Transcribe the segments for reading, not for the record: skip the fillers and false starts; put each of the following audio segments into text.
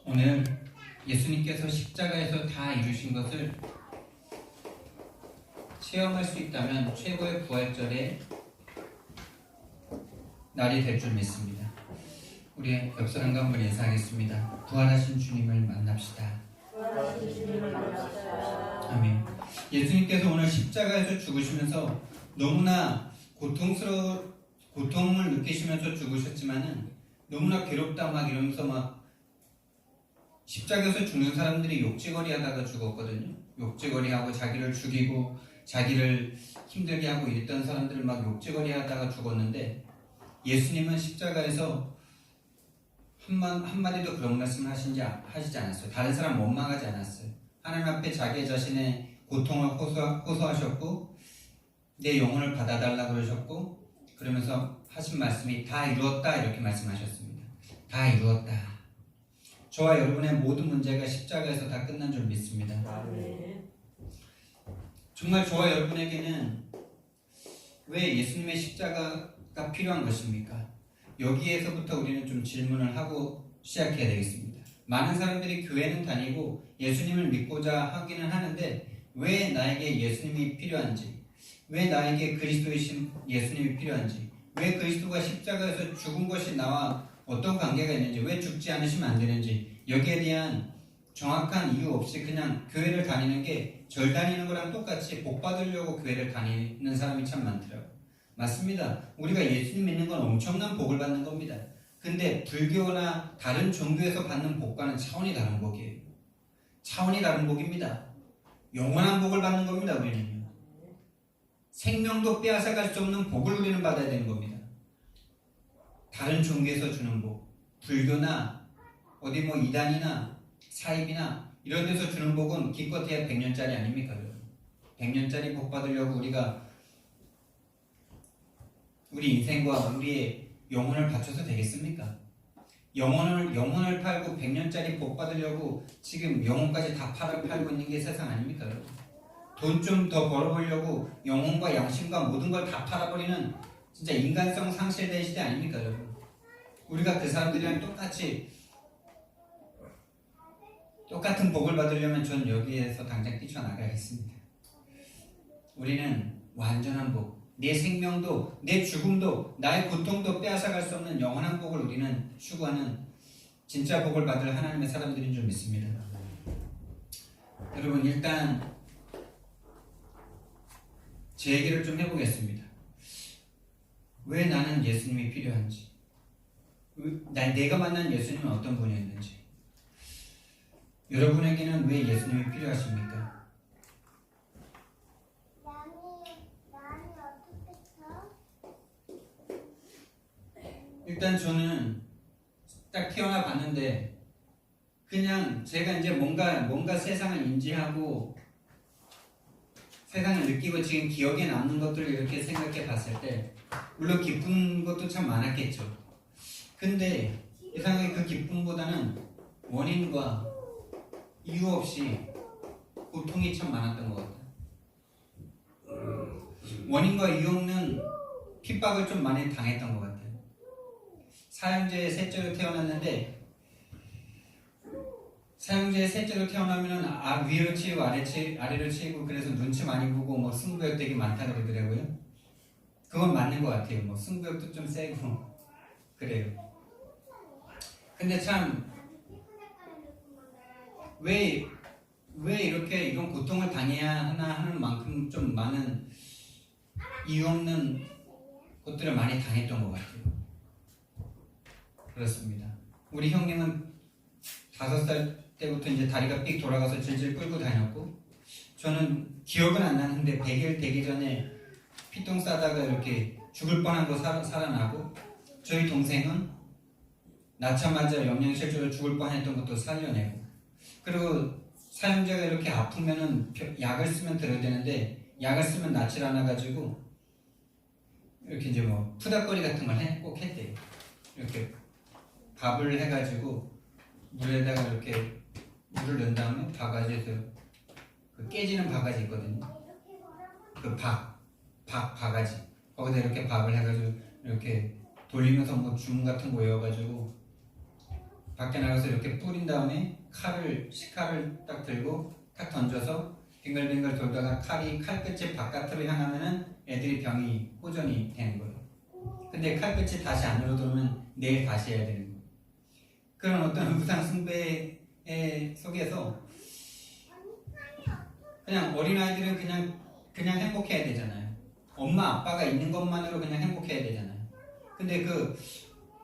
오늘 예수님께서 십자가에서 다 이루신 것을 체험할 수 있다면 최고의 부활절의 날이 될 줄 믿습니다. 우리 옆 사람과 한번 인사하겠습니다. 부활하신 주님을 만납시다. 아멘. 예수님께서 오늘 십자가에서 죽으시면서 너무나 고통을 느끼시면서 죽으셨지만은 너무나 괴롭다 막 이러면서 막 십자가에서 죽는 사람들이 욕지거리 하다가 죽었거든요. 욕지거리 하고 자기를 죽이고 자기를 힘들게 하고 이랬던 사람들을 막 욕지거리 하다가 죽었는데 예수님은 십자가에서 한마디도 그런 말씀을 하시지 않았어요. 다른 사람 원망하지 않았어요. 하나님 앞에 자기 자신의 고통을 호소하셨고 내 영혼을 받아달라 그러셨고 그러면서 하신 말씀이 다 이루었다 이렇게 말씀하셨습니다. 다 이루었다. 저와 여러분의 모든 문제가 십자가에서 다 끝난 줄 믿습니다. 정말 저와 여러분에게는 왜 예수님의 십자가가 필요한 것입니까? 여기에서부터 우리는 좀 질문을 하고 시작해야 되겠습니다. 많은 사람들이 교회는 다니고 예수님을 믿고자 하기는 하는데 왜 나에게 예수님이 필요한지, 왜 나에게 그리스도이신 예수님이 필요한지, 왜 그리스도가 십자가에서 죽은 것이 나와 어떤 관계가 있는지, 왜 죽지 않으시면 안 되는지, 여기에 대한 정확한 이유 없이 그냥 교회를 다니는 게 절 다니는 거랑 똑같이 복 받으려고 교회를 다니는 사람이 참 많더라고요. 맞습니다. 우리가 예수님 믿는 건 엄청난 복을 받는 겁니다. 근데 불교나 다른 종교에서 받는 복과는 차원이 다른 복이에요. 차원이 다른 복입니다. 영원한 복을 받는 겁니다. 우리는요. 생명도 빼앗아갈 수 없는 복을 우리는 받아야 되는 겁니다. 다른 종교에서 주는 복, 불교나 어디 뭐 이단이나 사입이나 이런 데서 주는 복은 기껏해야 100년짜리 아닙니까? 100년짜리 복 받으려고 우리가 우리 인생과 우리의 영혼을 바쳐서 되겠습니까? 영혼을 팔고 100년짜리 복 받으려고 지금 영혼까지 다 팔고 있는 게 세상 아닙니까? 돈 좀 더 벌어보려고 영혼과 양심과 모든 걸 다 팔아버리는 진짜 인간성 상실된 시대 아닙니까, 여러분? 우리가 그 사람들이랑 똑같은 복을 받으려면 전 여기에서 당장 뛰쳐나가겠습니다. 우리는 완전한 복, 내 생명도, 내 죽음도, 나의 고통도 빼앗아갈 수 없는 영원한 복을 우리는 추구하는 진짜 복을 받을 하나님의 사람들인 줄 믿습니다. 여러분, 일단 제 얘기를 좀 해보겠습니다. 왜 나는 예수님이 필요한지, 내가 만난 예수님은 어떤 분이었는지, 여러분에게는 왜 예수님이 필요하십니까? 일단 저는 딱 태어나 봤는데 그냥 제가 이제 뭔가 세상을 인지하고 세상을 느끼고 지금 기억에 남는 것들을 이렇게 생각해 봤을 때 물론 기쁜 것도 참 많았겠죠. 근데 이상하게 그 기쁨보다는 원인과 이유 없이 고통이 참 많았던 것 같아요. 원인과 이유 없는 핍박을 좀 많이 당했던 것 같아요. 사형제의 셋째로 태어났는데 사형제의 셋째로 태어나면 위로 치이고 아래로 치이고 그래서 눈치 많이 보고 뭐 승부욕 되게 많다 그러더라고요. 그건 맞는 것 같아요. 뭐 승부욕도 좀 세고 그래요. 근데 참 왜 이렇게 이런 고통을 당해야 하나 하는 만큼 좀 많은 이유 없는 것들을 많이 당했던 것 같아요. 그렇습니다. 우리 형님은 5살 때부터 이제 다리가 삑 돌아가서 질질 끌고 다녔고 저는 기억은 안 나는데 100일 되기 전에 피똥 싸다가 이렇게 죽을 뻔한 거 살아나고 저희 동생은 낳자마자 영양실조로 죽을 뻔했던 것도 살려내고 그리고 사형제가 이렇게 아프면은 약을 쓰면 들어야 되는데 약을 쓰면 낫질 않아가지고 이렇게 이제 뭐 푸닥거리 같은 걸 꼭 했대요. 이렇게 밥을 해가지고 물에다가 이렇게 물을 넣은 다음에 바가지에서 그 깨지는 바가지 있거든요. 그 바가지 거기다 이렇게 밥을 해가지고 이렇게 돌리면서 뭐 주문 같은 거 외워가지고 밖에 나가서 이렇게 뿌린 다음에 식칼을 딱 들고 탁 던져서 빙글빙글 돌다가 칼끝이 바깥으로 향하면은 애들이 병이 호전이 되는 거예요. 근데 칼끝이 다시 안으로 들어오면 내일 다시 해야 되는 거예요. 그런 어떤 우상 숭배 속에서 그냥 어린아이들은 그냥 행복해야 되잖아요. 엄마 아빠가 있는 것만으로 그냥 행복해야 되잖아요. 근데 그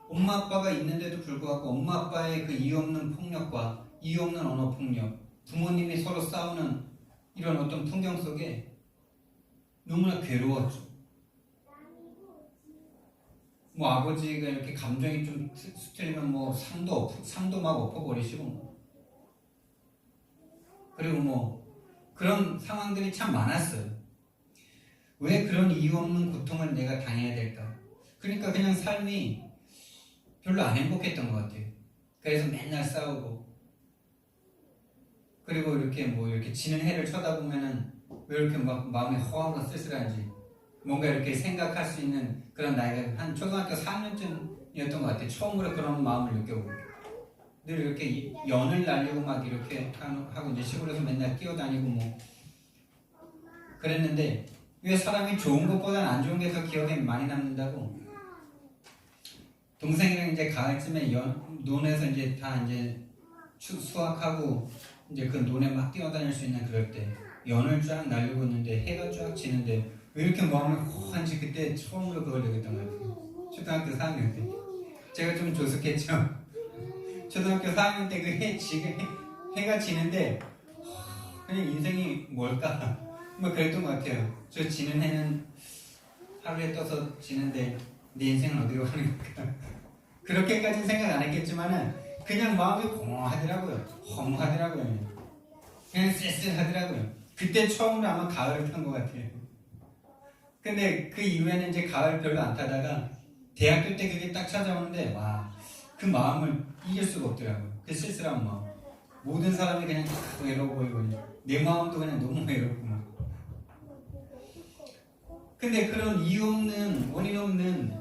엄마 아빠가 있는데도 불구하고 엄마 아빠의 그 이유 없는 폭력과 이유 없는 언어 폭력, 부모님이 서로 싸우는 이런 어떤 풍경 속에 너무나 괴로웠죠. 뭐 아버지가 이렇게 감정이 좀 수틀리면 뭐 상도 막 엎어버리시고, 그리고 뭐 그런 상황들이 참 많았어요. 왜 그런 이유 없는 고통을 내가 당해야 될까? 그러니까 그냥 삶이 별로 안 행복했던 것 같아요. 그래서 맨날 싸우고, 그리고 이렇게 지는 해를 쳐다보면은 왜 이렇게 막 마음이 허하고 쓸쓸한지, 뭔가 이렇게 생각할 수 있는 그런 나이가 한 초등학교 4학년쯤이었던 것 같아요. 처음으로 그런 마음을 느껴보고, 늘 이렇게 연을 날리고 막 이렇게 하고 이제 시골에서 맨날 뛰어다니고 뭐 그랬는데, 왜 사람이 좋은 것보다는 안 좋은 게 더 기억에 많이 남는다고? 동생이랑 이제 가을쯤에 논에서 이제 다 이제 수확하고 이제 그 논에 막 뛰어다닐 수 있는 그럴 때 연을 쫙 날리고 있는데 해가 쫙 지는데 왜 이렇게 마음이 허한지 그때 처음으로 그걸 느꼈던 것 같아요. 초등학교 4학년 때. 제가 좀 조숙했죠. 초등학교 4학년 때 그 해가 지는데 그냥 인생이 뭘까? 뭐 그랬던 것 같아요. 저 지는 해는 하루에 떠서 지는데 내 인생은 어디로 가는 걸까? 그렇게까지는 생각 안 했겠지만은 그냥 마음이 공허하더라고요. 허무하더라고요. 그냥 쓸쓸하더라고요. 그때 처음으로 아마 가을을 탄 것 같아요. 근데 그 이후에는 이제 가을 별로 안 타다가 대학교 때 그게 딱 찾아오는데 와, 그 마음을 이길 수가 없더라고요. 그 쓸쓸한 마음. 모든 사람이 그냥 다 외로워 보이고 내 마음도 그냥 너무 외롭고 막. 근데 그런 이유 없는, 원인 없는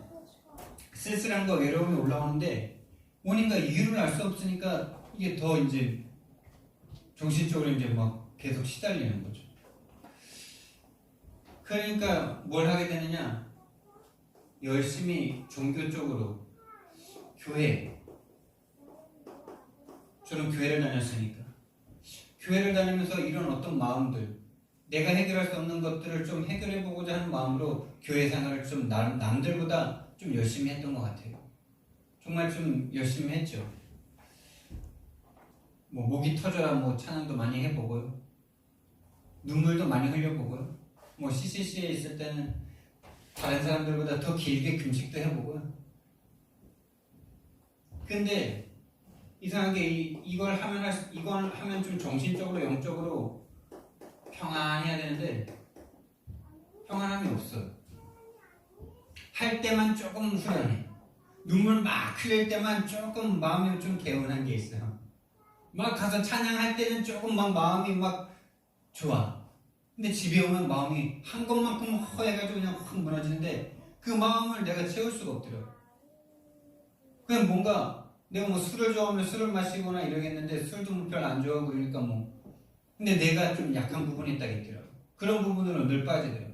쓸쓸함과 외로움이 올라오는데 원인과 이유를 알 수 없으니까 이게 더 이제 정신적으로 이제 막 계속 시달리는 거죠. 그러니까 뭘 하게 되느냐? 열심히 종교 쪽으로 교회. 저는 교회를 다녔으니까. 교회를 다니면서 이런 어떤 마음들, 내가 해결할 수 없는 것들을 좀 해결해 보고자 하는 마음으로 교회 생활을 좀 남들보다 좀 열심히 했던 것 같아요. 정말 좀 열심히 했죠. 뭐 목이 터져라 뭐 찬양도 많이 해보고요. 눈물도 많이 흘려보고요. 뭐 CCC에 있을 때는 다른 사람들보다 더 길게 금식도 해보고요. 근데 이상하게 이걸 하면 좀 정신적으로 영적으로 평안해야 되는데 평안함이 없어요. 할 때만 조금 후련해. 눈물 막 흘릴 때만 조금 마음이 좀 개운한 게 있어요. 막 가서 찬양할 때는 조금 막 마음이 막 좋아. 근데 집에 오면 마음이 한 것만큼 허해가지고 그냥 확 무너지는데 그 마음을 내가 채울 수가 없더라고. 그냥 뭔가 내가 뭐 술을 좋아하면 술을 마시거나 이러겠는데 술도 별로 안 좋아하고 그러니까 뭐 근데 내가 좀 약한 부분이 있다겠더라고. 그런 부분으로 늘 빠지더라고.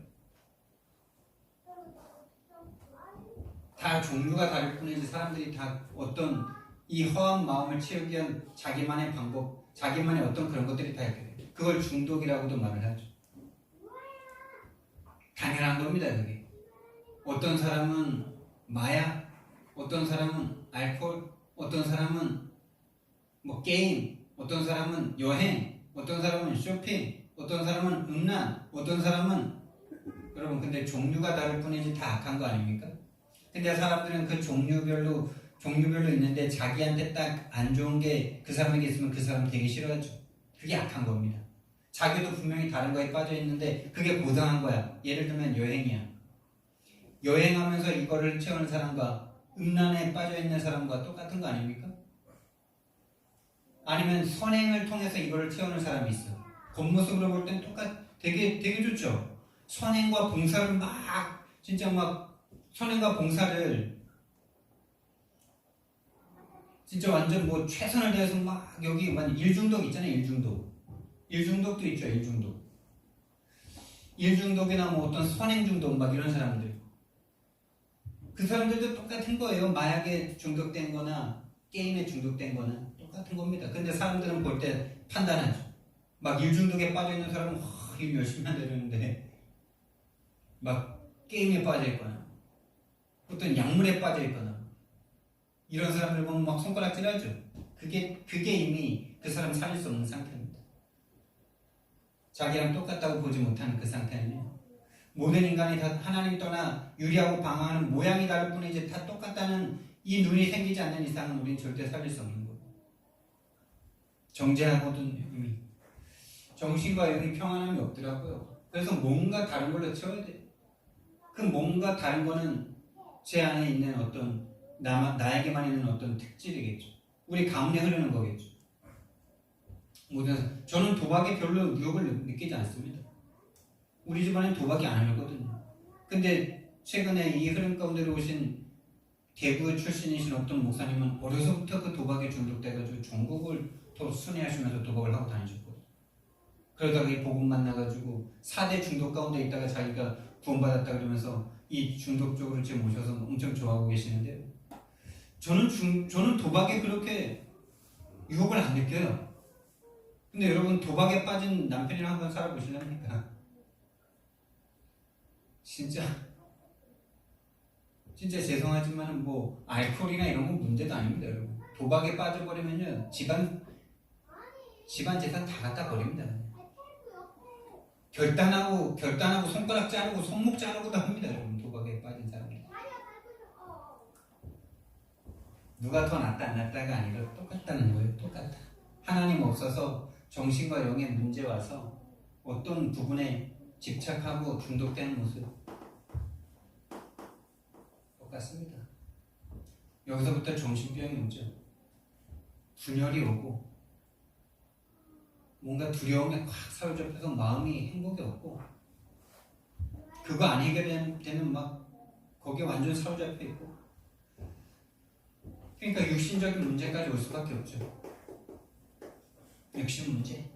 다 종류가 다를 뿐이지 사람들이 다 어떤 이 허한 마음을 채우기 위한 자기만의 방법, 자기만의 어떤 그런 것들이 다 있거든요. 그걸 중독이라고도 말을 하죠. 당연한 겁니다, 그게. 어떤 사람은 마약, 어떤 사람은 알코올, 어떤 사람은 뭐 게임, 어떤 사람은 여행, 어떤 사람은 쇼핑, 어떤 사람은 음란, 어떤 사람은 여러분 근데 종류가 다를 뿐이지 다 악한 거 아닙니까? 근데 사람들은 그 종류별로 있는데 자기한테 딱 안 좋은 게 그 사람에게 있으면 그 사람 되게 싫어하죠. 그게 악한 겁니다. 자기도 분명히 다른 거에 빠져 있는데 그게 고상한 거야. 예를 들면 여행이야. 여행하면서 이거를 채우는 사람과 음란에 빠져 있는 사람과 똑같은 거 아닙니까? 아니면 선행을 통해서 이거를 채우는 사람이 있어. 겉모습으로 볼 땐 되게 좋죠. 선행과 봉사를 막 진짜 막 선행과 봉사를 진짜 완전 뭐 최선을 다해서 막 여기 만 일중독 있잖아요. 일중독도 있죠. 일중독이나 뭐 어떤 선행중독 막 이런 사람들. 그 사람들도 똑같은 거예요. 마약에 중독된 거나 게임에 중독된 거나 똑같은 겁니다. 근데 사람들은 볼 때 판단하죠. 막 일중독에 빠져있는 사람은 일 열심히 한다는데 막 게임에 빠져있거나 어떤 약물에 빠져있거나 이런 사람들 보면 막 손가락질하죠. 그게 이미 그 사람 살릴 수 없는 상태입니다. 자기랑 똑같다고 보지 못하는 그 상태는요. 모든 인간이 다 하나님 떠나 유리하고 방황하는 모양이 다를 뿐이지 다 똑같다는 이 눈이 생기지 않는 이상은 우리는 절대 살릴 수 없는 거고. 정죄하거든 이미. 정신과 영이 평안함이 없더라고요. 그래서 뭔가 다른 걸로 채워야 돼. 그 뭔가 다른 거는 제 안에 있는 어떤 나에게만 있는 어떤 특질이겠죠. 우리 가운데 흐르는 거겠죠. 저는 도박에 별로 유혹을 느끼지 않습니다. 우리 집안에 도박이 안 하거든요. 근데 최근에 이 흐름 가운데로 오신 대구 출신이신 어떤 목사님은 어려서부터 그 도박에 중독돼가지고 전국을 순회하시면서 도박을 하고 다니셨거든요. 그러다가 이 복음 만나가지고 4대 중독 가운데 있다가 자기가 구원받았다 그러면서 이 중독 쪽으로 지금 오셔서 엄청 좋아하고 계시는데요. 저는 도박에 그렇게 유혹을 안 느껴요. 근데 여러분 도박에 빠진 남편이랑 한번 살아보시렵니까? 진짜 죄송하지만 뭐 알코올이나 이런 건 문제도 아닙니다, 여러분. 도박에 빠져버리면요 집안 재산 다 갖다 버립니다. 결단하고 손가락 자르고 손목 자르고도 합니다, 여러분. 도박에 빠진 사람들. 누가 더 낫다 안 낫다가 아니라 똑같다는 거예요. 똑같다. 하나님 없어서 정신과 영의 문제 와서 어떤 부분에 집착하고 중독되는 모습 똑같습니다. 여기서부터 정신병이 오죠. 분열이 오고 뭔가 두려움에 확 사로잡혀서 마음이 행복이 없고 그거 안 해결되면 막 거기에 완전 사로잡혀 있고 그러니까 육신적인 문제까지 올 수밖에 없죠. 육신 문제.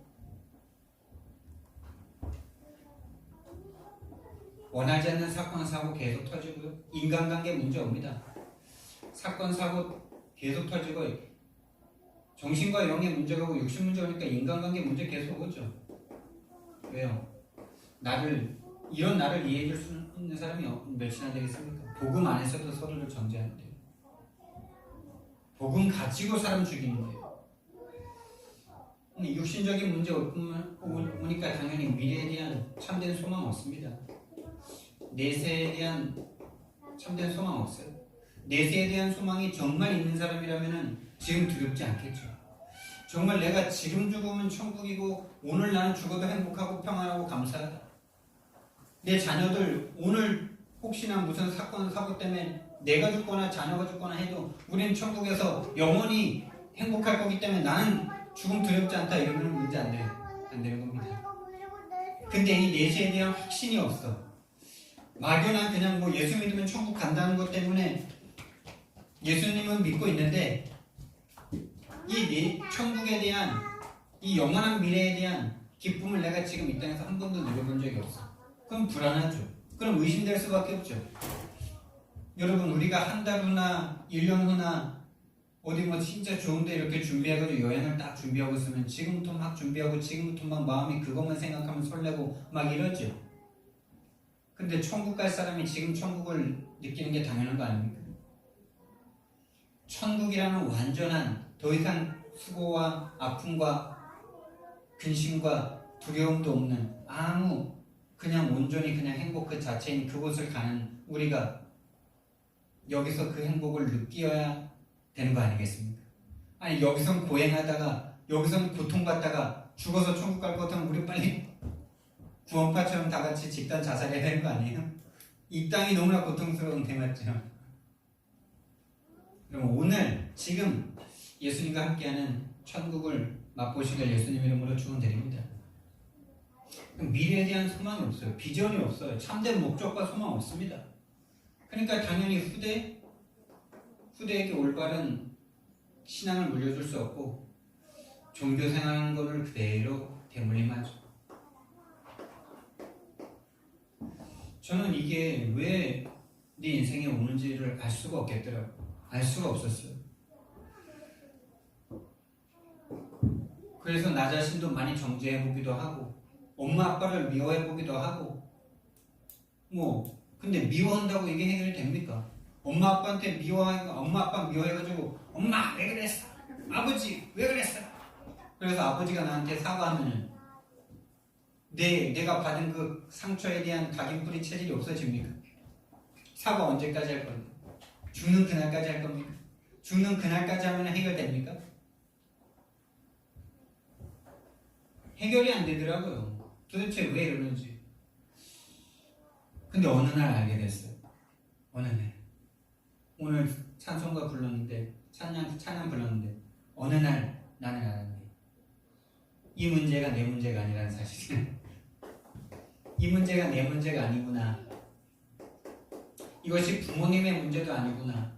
원하지 않는 사건, 사고 계속 터지고요. 인간관계 문제 옵니다. 사건, 사고 계속 터지고 정신과 영의 문제가 오고 육신 문제가 오니까 인간관계 문제 계속 오죠. 왜요? 이런 나를 이해해 줄 수 있는 사람이 몇이나 되겠습니까? 복음 안에서도 서로를 정죄하는데요. 복음 가지고 사람 죽이는데요. 육신적인 문제 오니까 당연히 미래에 대한 참된 소망 없습니다. 내세에 대한 참된 소망 없어요. 내세에 대한 소망이 정말 있는 사람이라면 지금 두렵지 않겠죠. 정말 내가 지금 죽으면 천국이고 오늘 나는 죽어도 행복하고 평안하고 감사하다. 내 자녀들 오늘 혹시나 무슨 사건 사고 때문에 내가 죽거나 자녀가 죽거나 해도 우리는 천국에서 영원히 행복할 거기 때문에 나는 죽음 두렵지 않다 이러면 문제 안 되는 겁니다. 근데 이 내세에 대한 확신이 없어. 막연한 그냥 뭐 예수 믿으면 천국 간다는 것 때문에 예수님은 믿고 있는데 이 천국에 대한 이 영원한 미래에 대한 기쁨을 내가 지금 이 땅에서 한 번도 누려본 적이 없어. 그럼 불안하죠. 그럼 의심될 수밖에 없죠. 여러분 우리가 한 달 후나 1년 후나 어디 뭐 진짜 좋은데 이렇게 준비해가지고 여행을 딱 준비하고 있으면 지금부터 막 준비하고 지금부터 막 마음이 그것만 생각하면 설레고 막 이러죠. 근데 천국 갈 사람이 지금 천국을 느끼는 게 당연한 거 아닙니까? 천국이라는 완전한 더 이상 수고와 아픔과 근심과 두려움도 없는 그냥 온전히 그냥 행복 그 자체인 그곳을 가는 우리가 여기서 그 행복을 느껴야 되는 거 아니겠습니까? 아니 여기선 고행하다가 여기선 고통받다가 죽어서 천국 갈 것 같으면 우리 빨리 구원파처럼 다 같이 집단 자살해야 되는 거 아니에요? 이 땅이 너무나 고통스러운데 맞죠? 그럼 오늘 지금 예수님과 함께하는 천국을 맛보시길 예수님 이름으로 축원드립니다. 미래에 대한 소망이 없어요. 비전이 없어요. 참된 목적과 소망 없습니다. 그러니까 당연히 후대에게 올바른 신앙을 물려줄 수 없고 종교 생활하는 거를 그대로 대물림하죠. 저는 이게 왜 내 인생에 오는지를 알 수가 없겠더라고요. 알 수가 없었어요. 그래서 나 자신도 많이 정죄해보기도 하고 엄마 아빠를 미워해보기도 하고 근데 미워한다고 이게 해결이 됩니까? 엄마 아빠한테 엄마 아빠 미워해가지고 엄마 왜 그랬어? 아버지 왜 그랬어? 그래서 아버지가 나한테 사과하면 내가 받은 그 상처에 대한 각인뿌리 체질이 없어집니까? 사과 언제까지 할 겁니까? 죽는 그날까지 할 겁니까? 죽는 그날까지 하면 해결됩니까? 해결이 안 되더라고요. 도대체 왜 이러는지. 근데 어느 날 알게 됐어요. 어느 날. 오늘 찬송가 불렀는데, 찬양 불렀는데, 어느 날 나는 알았네. 이 문제가 내 문제가 아니라는 사실. 이 문제가 내 문제가 아니구나. 이것이 부모님의 문제도 아니구나.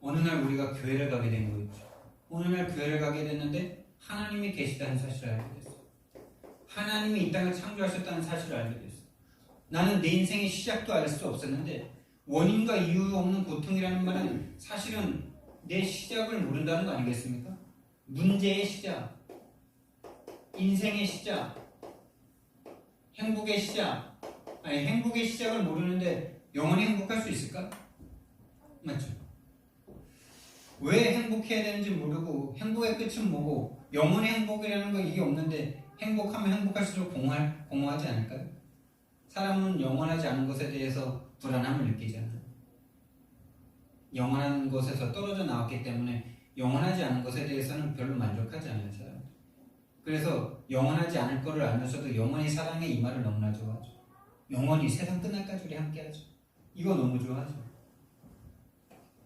어느 날 우리가 교회를 가게 된 거였죠. 어느 날 교회를 가게 됐는데 하나님이 계시다는 사실을 알게 됐어요. 하나님이 이 땅을 창조하셨다는 사실을 알게 됐어요. 나는 내 인생의 시작도 알 수 없었는데 원인과 이유 없는 고통이라는 말은 사실은 내 시작을 모른다는 거 아니겠습니까? 문제의 시작, 인생의 시작, 행복의 시작. 행복의 시작을 모르는데 영원히 행복할 수 있을까? 맞죠? 왜 행복해야 되는지 모르고 행복의 끝은 뭐고 영원히 행복이라는 거 이게 없는데 행복하면 행복할수록 공허하지 않을까요? 사람은 영원하지 않은 것에 대해서 불안함을 느끼잖아요. 영원한 것에서 떨어져 나왔기 때문에 영원하지 않은 것에 대해서는 별로 만족하지 않아요. 사람. 그래서 영원하지 않을 거를 알면서도 영원히 사랑해 이 말을 너무나 좋아하죠. 영원히 세상 끝날까지 우리 함께하죠. 이거 너무 좋아하죠.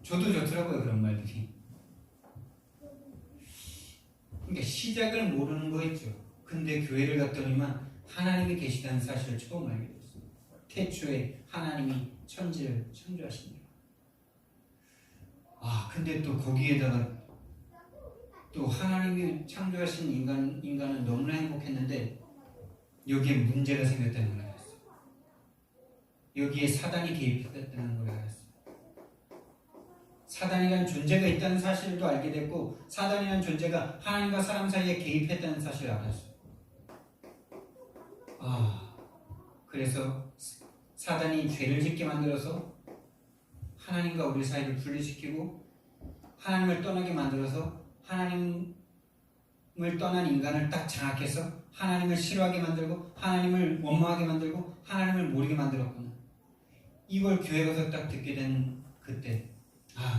저도 좋더라고요 그런 말들이. 그러니까 시작을 모르는 거 있죠. 근데 교회를 갔더니만 하나님이 계시다는 사실을 처음 알게 됐어요. 태초에 하나님이 천지를 창조하십니다. 근데 또 거기에다가 또 하나님이 창조하신 인간은 너무나 행복했는데 여기에 문제가 생겼다는 걸 알았어요. 여기에 사단이 개입했다는 걸 알았어요. 사단이라는 존재가 있다는 사실도 알게 됐고 사단이라는 존재가 하나님과 사람 사이에 개입했다는 사실을 알았어요. 그래서 사단이 죄를 짓게 만들어서 하나님과 우리 사이를 분리시키고 하나님을 떠나게 만들어서 하나님을 떠난 인간을 딱 장악해서 하나님을 싫어하게 만들고 하나님을 원망하게 만들고 하나님을 모르게 만들었구나. 이걸 교회 가서 딱 듣게 된 그때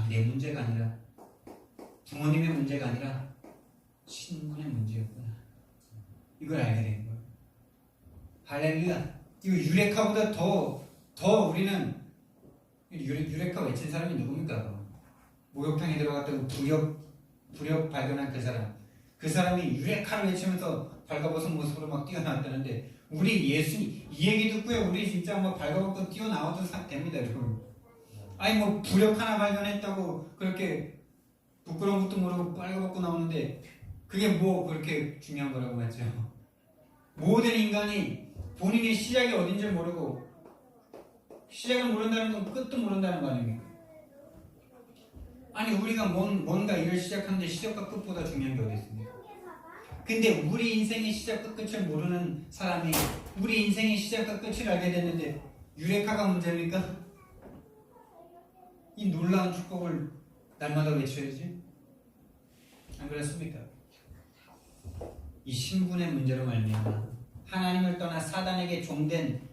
내 문제가 아니라 부모님의 문제가 아니라 신분의 문제였구나. 이걸 알게 된 거예요. 할렐루야. 이거 유레카보다 더 우리는 유레카 외친 사람이 누굽니까? 목욕탕에 들어갔다고 부력 발견한 그 사람이 유레카를 외치면서 발가벗은 모습으로 막 뛰어나왔다는데 우리 예수님 이 얘기 듣고요 우리 진짜 뭐 발가벗고 뛰어나와도 됩니다 여러분. 부력 하나 발견했다고 그렇게 부끄러운 것도 모르고 발가벗고 나오는데 그게 뭐 그렇게 중요한 거라고 맞죠? 모든 인간이 본인의 시작이 어딘지 모르고 시작을 모른다는 건 끝도 모른다는 거 아닙니까? 우리가 뭔가 일을 시작하는데 시작과 끝보다 중요한 게 어디 있습니까? 근데 우리 인생의 시작과 끝을 모르는 사람이 우리 인생의 시작과 끝을 알게 됐는데 유레카가 문제입니까? 이 놀라운 축복을 날마다 외쳐야지. 안 그렇습니까? 이 신분의 문제로 말미암아 하나님을 떠나 사단에게 종된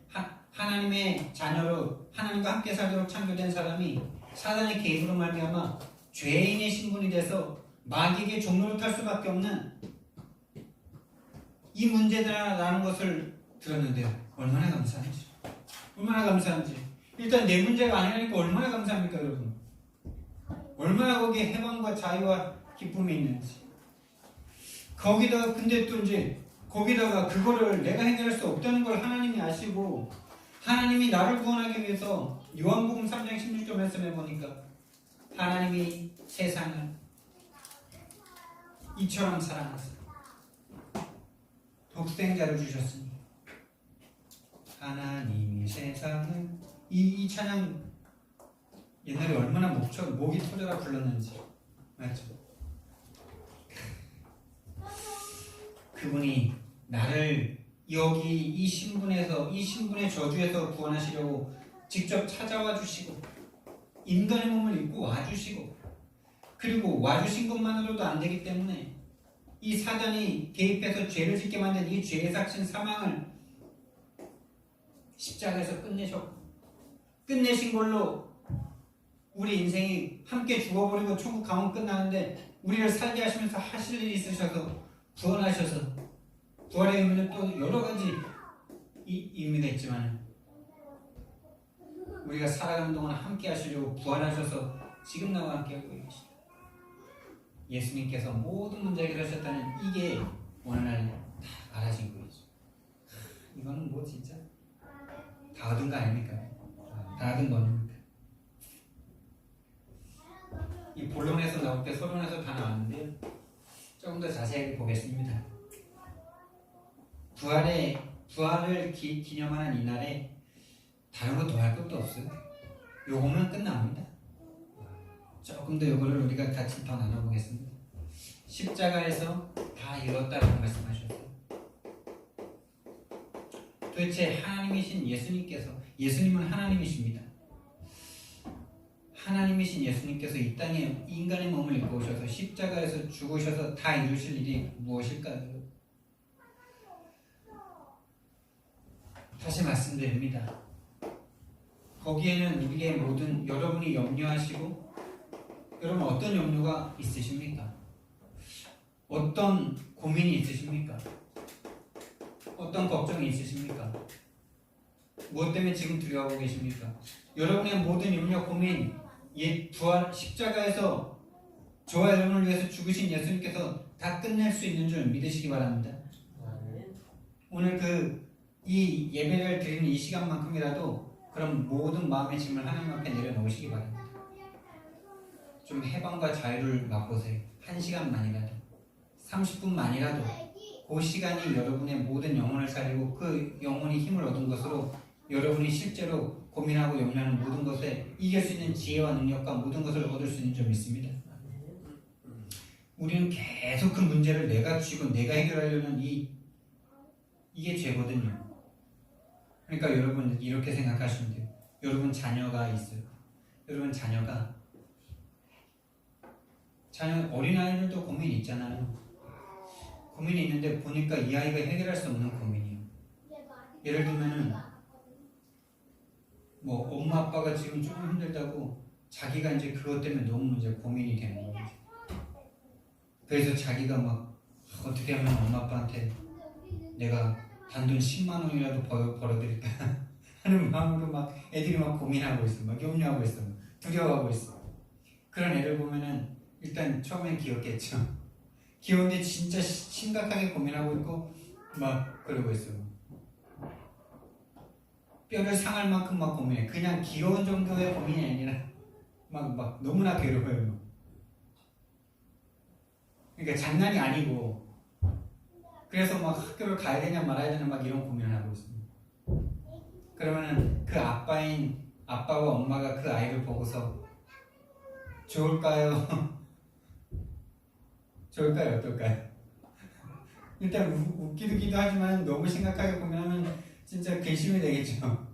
하나님의 자녀로 하나님과 함께 살도록 창조된 사람이 사단의 개입으로 말미암아 죄인의 신분이 돼서 마귀에게 종노릇할 수밖에 없는 이 문제다라는 것을 들었는데요. 얼마나 감사한지. 얼마나 감사한지. 일단 내 문제가 아니라니까 얼마나 감사합니까 여러분. 얼마나 거기에 해방과 자유와 기쁨이 있는지. 거기다가 근데 또 이제 거기다가 그거를 내가 해결할 수 없다는 걸 하나님이 아시고 하나님이 나를 구원하기 위해서 요한복음 3장 16절 말씀해 보니까 하나님이 세상을 이처럼 사랑하사 독생자를 주셨으니 하나님이 세상을 이 찬양 옛날에 얼마나 목이 터져라 불렀는지 맞죠? 그분이 나를 여기 이 신분의 저주에서 구원하시려고 직접 찾아와 주시고 인간의 몸을 입고 와주시고 그리고 와주신 것만으로도 안 되기 때문에 이 사단이 개입해서 죄를 짓게 만든 이 죄의 삭신 사망을 십자가에서 끝내신 걸로 우리 인생이 함께 죽어버리고 천국 가면 끝나는데 우리를 살게 하시면서 하실 일이 있으셔서 구원하셔서 부활의 의미는 또 여러 가지 의미가 있지만 우리가 살아가는 동안 함께 하시려고 부활하셔서 지금 나와 함께 하고 계십니다. 예수님께서 모든 문제 해결하셨다는 이게 오늘날 다 알아진 거죠. 이거는 뭐 진짜 다 얻은 거 아닙니까? 다 얻은 겁니까? 이 본론에서 나올 때 서론에서 다 나왔는데요. 조금 더 자세하게 보겠습니다. 부활을 기념하는 이날에 다른 거 더 할 것도 없어요. 요거면 끝납니다. 조금 더 요거를 우리가 같이 더 나눠보겠습니다. 십자가에서 다 이뤘다고 말씀하셨어요. 도대체 하나님이신 예수님은 하나님이십니다. 하나님이신 예수님께서 이 땅에 인간의 몸을 입고 오셔서 십자가에서 죽으셔서 다 이루실 일이 무엇일까요? 다시 말씀드립니다. 거기에는 우리의 모든 여러분이 염려하시고 여러분 어떤 염려가 있으십니까? 어떤 고민이 있으십니까? 어떤 걱정이 있으십니까? 무엇 때문에 지금 두려워하고 계십니까? 여러분의 모든 염려, 고민, 부활, 십자가에서 저와 여러분을 위해서 죽으신 예수님께서 다 끝낼 수 있는 줄 믿으시기 바랍니다. 오늘 이 예배를 드리는 이 시간만큼이라도 그럼 모든 마음의 짐을 하나님 앞에 내려놓으시기 바랍니다. 좀 해방과 자유를 맛보세요. 1시간만이라도 30분만이라도 그 시간이 여러분의 모든 영혼을 살리고 그 영혼이 힘을 얻은 것으로 여러분이 실제로 고민하고 염려하는 모든 것에 이길 수 있는 지혜와 능력과 모든 것을 얻을 수 있는 줄 믿습니다. 우리는 계속 그 문제를 내가 쥐고 내가 해결하려는 이게 죄거든요. 그러니까 여러분 이렇게 생각하시면 돼요. 여러분 자녀가 있어요. 여러분 자녀 어린아이들도 고민이 있잖아요. 고민이 있는데 보니까 이 아이가 해결할 수 없는 고민이에요. 예를 들면은 뭐 엄마 아빠가 지금 조금 힘들다고 자기가 이제 그것 때문에 너무 이제 고민이 되는 거예요. 그래서 자기가 막 어떻게 하면 엄마 아빠한테 내가 단돈 10만 원이라도 벌어드릴까 하는 마음으로 막 애들이 막 고민하고 있어, 막 염려하고 있어, 두려워하고 있어. 그런 애를 보면은 일단 처음엔 귀엽겠죠. 귀여운데 진짜 심각하게 고민하고 있고 막 그러고 있어. 뼈를 상할 만큼 막 고민해. 그냥 귀여운 정도의 고민이 아니라 막 너무나 괴로워요. 그러니까 장난이 아니고 그래서 막 학교를 가야 되냐 말아야 되냐 막 이런 고민을 하고 있습니다. 그러면은 그 아빠와 엄마가 그 아이를 보고서 좋을까요? 좋을까요? 어떨까요? 일단 웃기도 하지만 너무 심각하게 고민하면 진짜 괘씸이 되겠죠.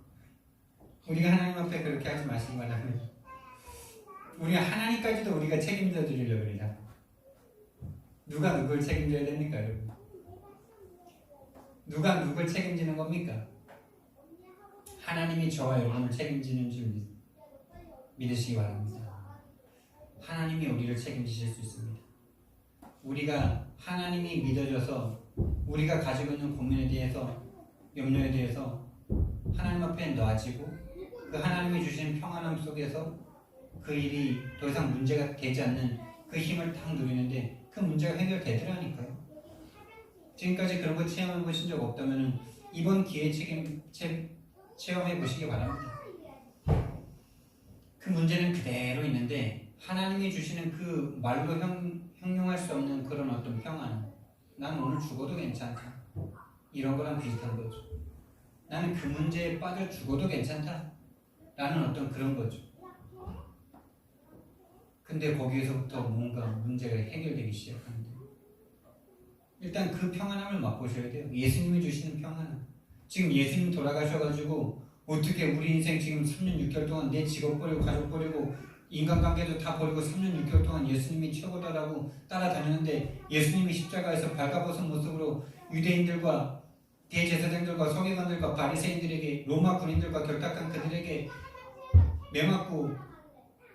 우리가 하나님 앞에 그렇게 하지 마시기 바랍니다. 우리가 하나님까지도 우리가 책임져 드리려고 그래요. 누가 누굴 책임져야 됩니까, 여러분? 누가 누굴 책임지는 겁니까? 하나님이 저와 여러분을 책임지는 줄 믿으시기 바랍니다. 하나님이 우리를 책임지실 수 있습니다. 우리가 하나님이 믿어져서 우리가 가지고 있는 고민에 대해서 염려에 대해서 하나님 앞에 놔지고 그 하나님이 주신 평안함 속에서 그 일이 더 이상 문제가 되지 않는 그 힘을 딱 누리는데 그 문제가 해결되더라니까요. 지금까지 그런 거 체험해 보신 적 없다면 이번 기회에 체험해 보시기 바랍니다. 그 문제는 그대로 있는데 하나님이 주시는 그 말로 형용할 수 없는 그런 어떤 평안은 나는 오늘 죽어도 괜찮다. 이런 거랑 비슷한 거죠. 나는 그 문제에 빠져 죽어도 괜찮다. 라는 어떤 그런 거죠. 근데 거기에서부터 뭔가 문제가 해결되기 시작하는데 일단 그 평안함을 맛보셔야 돼요. 예수님이 주시는 평안함. 지금 예수님 돌아가셔가지고 어떻게 우리 인생 지금 3년 6개월 동안 내 직업 버리고 가족 버리고 인간관계도 다 버리고 3년 6개월 동안 예수님이 최고다라고 따라다녔는데 예수님이 십자가에서 발가벗은 모습으로 유대인들과 대제사장들과 서기관들과 바리새인들에게 로마 군인들과 결탁한 그들에게 매맞고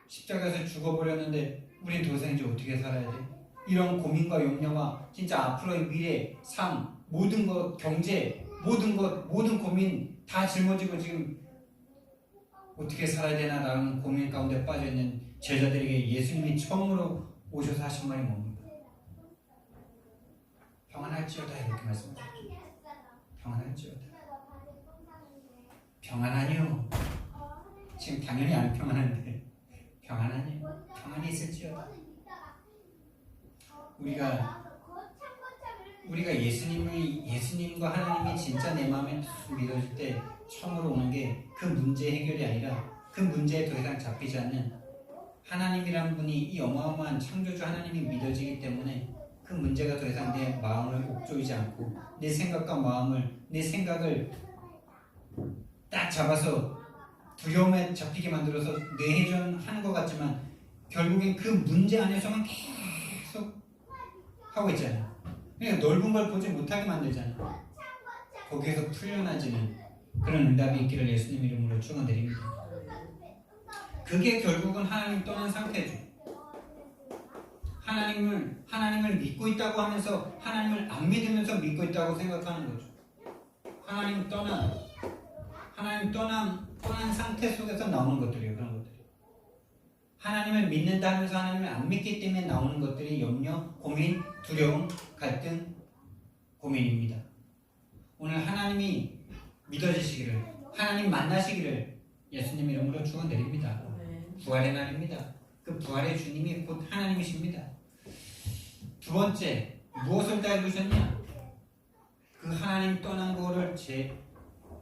십자가에서 죽어버렸는데 우린 도대체 이제 어떻게 살아야 돼? 이런 고민과 염려와 진짜 앞으로의 미래, 삶, 모든 것, 경제, 모든 것, 모든 고민 다 짊어지고 지금 어떻게 살아야 되나라는 고민 가운데 빠져있는 제자들에게 예수님이 처음으로 오셔서 하신 말이 뭡니까? 평안할지어다 이렇게 말씀하셨죠. 평안할지어다. 평안하니요. 지금 당연히 안 평안한데 평안하니요. 평안이 있을지어다. 우리가 예수님과 하나님이 진짜 내 마음에 믿어질 때 처음으로 오는 게 그 문제 해결이 아니라 그 문제에 더 이상 잡히지 않는 하나님이란 분이 이 어마어마한 창조주 하나님이 믿어지기 때문에 그 문제가 더 이상 내 마음을 옥조이지 않고 내 생각과 마음을 내 생각을 딱 잡아서 두려움에 잡히게 만들어서 뇌회전하는 것 같지만 결국엔 그 문제 안에서만 계속 하고 있잖아요. 그러니까 넓은 걸 보지 못하게 만들잖아요. 거기에서 풀려나지는 그런 응답이 있기를 예수님 이름으로 축원드립니다. 그게 결국은 하나님 떠난 상태죠. 하나님을 믿고 있다고 하면서 하나님을 안 믿으면서 믿고 있다고 생각하는 거죠. 하나님 떠난 상태 속에서 나오는 것들이에요. 그런 것들이. 하나님을 믿는다 하면서 하나님을 안 믿기 때문에 나오는 것들이 염려, 고민, 두려움, 갈등, 고민입니다. 오늘 하나님이 믿어지시기를, 하나님 만나시기를 예수님 이름으로 축원드립니다. 부활의 날입니다. 그 부활의 주님이 곧 하나님이십니다. 두 번째, 무엇을 다 이루셨냐? 그 하나님 떠난 거를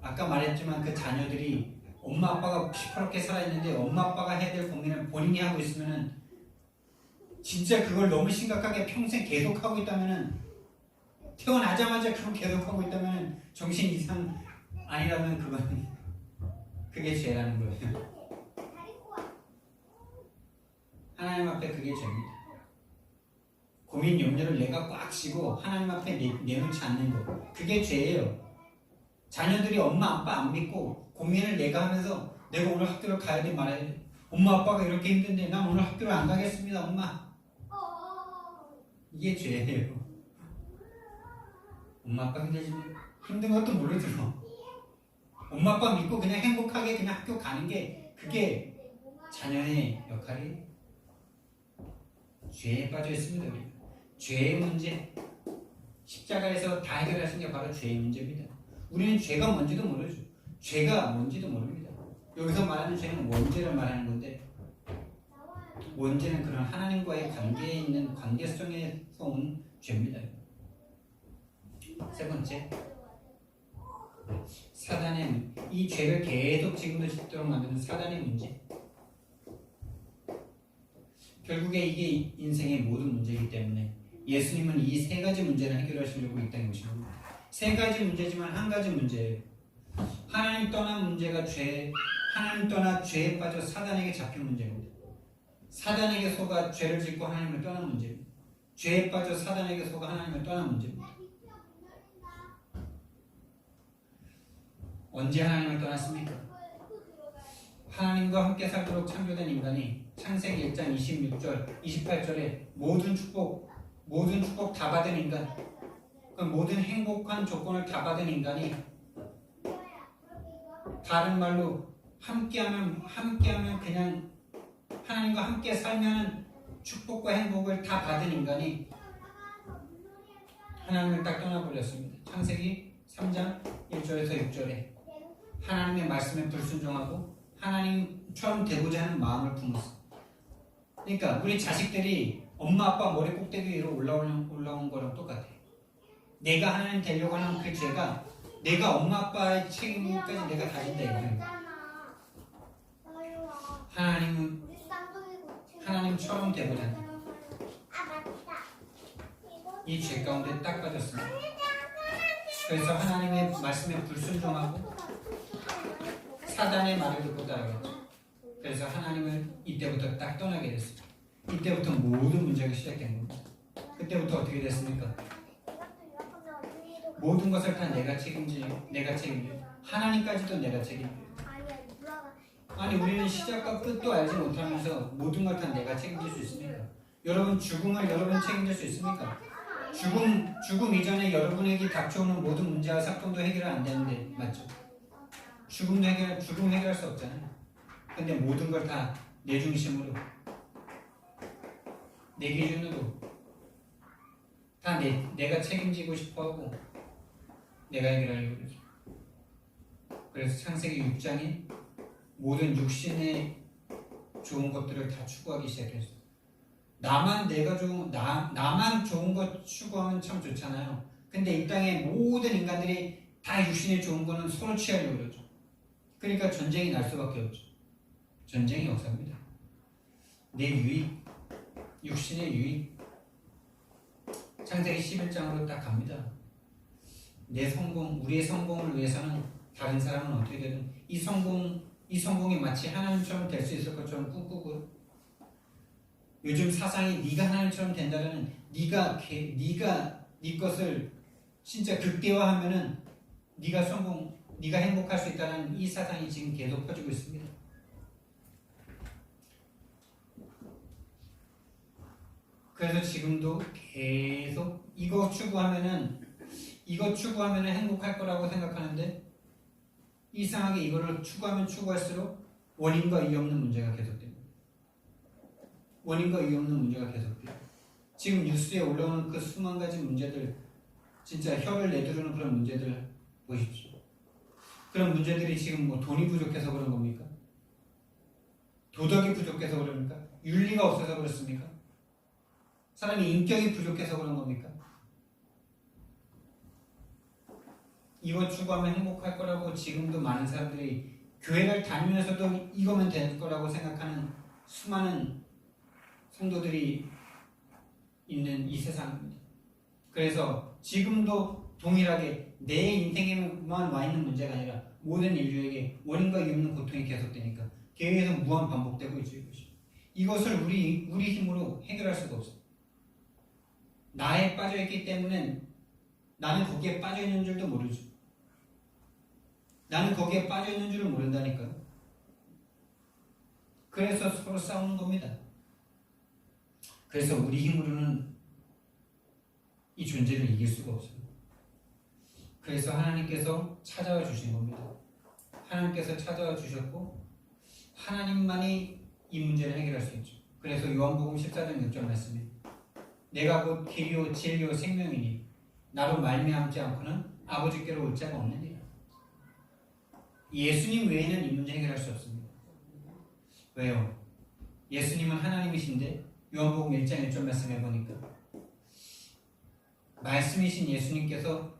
아까 말했지만 그 자녀들이 엄마 아빠가 시퍼렇게 살아있는데 엄마 아빠가 해야 될 고민을 본인이 하고 있으면은 진짜 그걸 너무 심각하게 평생 계속하고 있다면은 태어나자마자 그걸 계속하고 있다면 정신 이상 아니라면 그게 죄라는 거예요. 하나님 앞에 그게 죄입니다. 고민 염려를 내가 꽉 쥐고 하나님 앞에 내놓지 않는 거 그게 죄예요. 자녀들이 엄마 아빠 안 믿고 고민을 내가 하면서 내가 오늘 학교를 가야 돼 말아야 돼. 엄마 아빠가 이렇게 힘든데 난 오늘 학교를 안 가겠습니다 엄마. 이게 죄예요. 엄마 아빠 힘든 것도 모르죠. 엄마 아빠 믿고 그냥 행복하게 그냥 학교 가는 게 그게 자녀의 역할이 죄에 빠져 있습니다. 우리. 죄의 문제 십자가에서 다 해결하신 게 바로 죄의 문제입니다. 우리는 죄가 뭔지도 모르죠. 죄가 뭔지도 모릅니다. 여기서 말하는 죄는 원죄를 말하는 건데 원죄는 그런 하나님과의 관계에 있는 관계성에서 온 죄입니다. 세 번째, 사단의 이 죄를 계속 지금도 짓도록 만드는 사단의 문제. 결국에 이게 인생의 모든 문제이기 때문에 예수님은 이 세 가지 문제를 해결하시려고 있다는 것입니다. 세 가지 문제지만 한 가지 문제예요. 하나님 떠난 문제가 죄, 하나님 떠나 죄에 빠져 사단에게 잡힌 문제입니다. 사단에게 속아 죄를 짓고 하나님을 떠난 문제입니다. 죄에 빠져 사단에게 속아 하나님을 떠난 문제입니다. 언제 하나님을 떠났습니까? 하나님과 함께 살도록 창조된 인간이 창세기 1장 26절, 28절에 모든 축복 다 받은 인간, 그 모든 행복한 조건을 다 받은 인간이 다른 말로 함께하면 그냥 하나님과 함께 살면 축복과 행복을 다 받은 인간이 하나님을 딱 떠나버렸습니다. 창세기 3장 1절에서 6절에 하나님의 말씀에 불순종하고 하나님처럼 되고자 하는 마음을 품었습니다. 그러니까 우리 자식들이 엄마 아빠 머리 꼭대기 위로 올라온 거랑 똑같아. 내가 하나님 되려고 하는 그 죄가 내가 엄마 아빠의 책임까지 내가 가진다 이거예요. 하나님처럼 되고자 이 죄 가운데 딱 빠졌습니다. 그래서 하나님의 말씀에 불순종하고 사단의 말을 듣고 따라갔죠. 그래서 하나님을 이때부터 딱 떠나게 됐습니다. 이때부터 모든 문제가 시작된 겁니다. 그때부터 어떻게 됐습니까? 모든 것을 다 내가 책임져. 하나님까지도 내가 책임져. 아니 우리는 시작과 끝도 알지 못하면서 모든 걸 다 내가 책임질 수 있습니까? 여러분 죽음을 여러분 책임질 수 있습니까? 죽음 이전에 여러분에게 닥쳐오는 모든 문제와 사건도 해결 안 되는데 맞죠? 죽음 해결할 수 없잖아요. 근데 모든 걸 다 내 중심으로 내 기준으로 다 내가 책임지고 싶어하고 내가 해결하려고 그러죠. 그래서 창세기 6장에 모든 육신의 좋은 것들을 다 추구하기 시작했어요. 나만 좋은 것 추구하면 참 좋잖아요. 근데 이 땅의 모든 인간들이 다 육신의 좋은 거는 서로 취하려고 그러죠. 그러니까 전쟁이 날 수밖에 없죠. 전쟁이 역사입니다. 내 유익, 육신의 유익. 창세기 11장으로 딱 갑니다. 내 성공, 우리의 성공을 위해서는 다른 사람은 어떻게 되든 이 성공이 마치 하나님처럼 될 수 있을 것처럼 꿈꾸고 요즘 사상이 네가 하나님처럼 된다는 네가 네 것을 진짜 극대화하면은 네가 행복할 수 있다는 이 사상이 지금 계속 퍼지고 있습니다. 그래서 지금도 계속 이거 추구하면은 행복할 거라고 생각하는데 이상하게 이거를 추구하면 추구할수록 원인과 이유 없는 문제가 계속됩니다. 원인과 이유 없는 문제가 계속돼요. 지금 뉴스에 올라오는 그 수만 가지 문제들, 진짜 혀를 내두르는 그런 문제들 보십시오. 그런 문제들이 지금 뭐 돈이 부족해서 그런 겁니까? 도덕이 부족해서 그럽니까? 윤리가 없어서 그렇습니까? 사람이 인격이 부족해서 그런 겁니까? 이거 추구하면 행복할 거라고 지금도 많은 사람들이 교회를 다니면서도 이거면 될 거라고 생각하는 수많은 성도들이 있는 이 세상입니다. 그래서 지금도 동일하게 내 인생에만 와 있는 문제가 아니라 모든 인류에게 원인과 이유 없는 고통이 계속되니까 계속 무한 반복되고 있죠. 이것을 우리 힘으로 해결할 수가 없어요. 나에 빠져있기 때문에 나는 거기에 빠져있는 줄도 모르죠. 나는 거기에 빠져있는 줄을 모른다니까요. 그래서 서로 싸우는 겁니다. 그래서 우리 힘으로는 이 존재를 이길 수가 없어요. 그래서 하나님께서 찾아와 주신 겁니다. 하나님께서 찾아와 주셨고 하나님만이 이 문제를 해결할 수 있죠. 그래서 요한복음 14장 6절 말씀에 내가 곧 길이요 진리요 생명이니 나로 말미암지 않고는 아버지께로 올 자가 없느니라. 예수님 외에는 이 문제 해결할 수 없습니다. 왜요? 예수님은 하나님이신데 요한복음 1장 1절 말씀해 보니까 말씀이신 예수님께서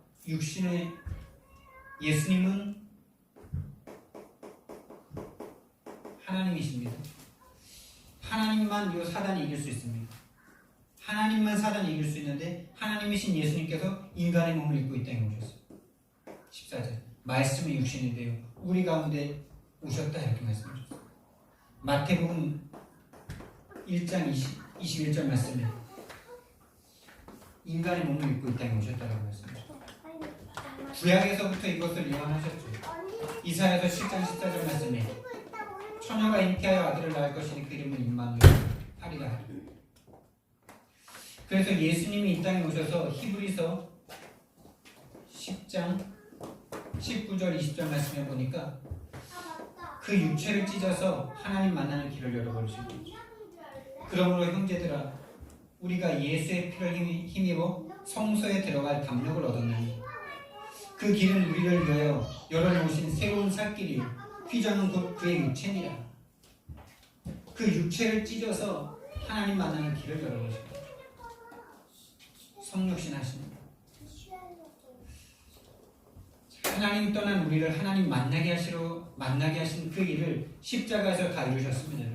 예수님은 하나님이십니다. 하나님만 요 사단이 이길 수 있습니다. 하나님만 사단이 이길 수 있는데 하나님이신 예수님께서 인간의 몸을 입고 이 땅에 오셨어요. 14절 말씀이 육신이 되어 우리 가운데 오셨다 이렇게 말씀하셨어요. 마태복음 1장 21절 말씀에 인간의 몸을 입고 이 땅에 오셨다고 말씀하셨어요. 구약에서부터 이것을 예언하셨죠. 이사야서 10장 14절 말씀에 처녀가 잉태하여 아들을 낳을 것이니 그 이름은 임마누엘 하리라 하리. 그래서 예수님이 이 땅에 오셔서 히브리서 10장 19절 20절 말씀해 보니까 그 육체를 찢어서 하나님 만나는 길을 열어버리신 거죠. 그러므로 형제들아 우리가 예수의 피를 힘입어 성소에 들어갈 담력을 얻었나니 그 길은 우리를 위하여 열어놓으신 새로운 살 길이요 휘장은 곧 그의 육체니라. 그 육체를 찢어서 하나님 만나는 길을 열어보십니다. 성육신 하십니다. 하나님 떠난 우리를 하나님 만나게 하신 그 일을 십자가에서 다 이루셨습니다.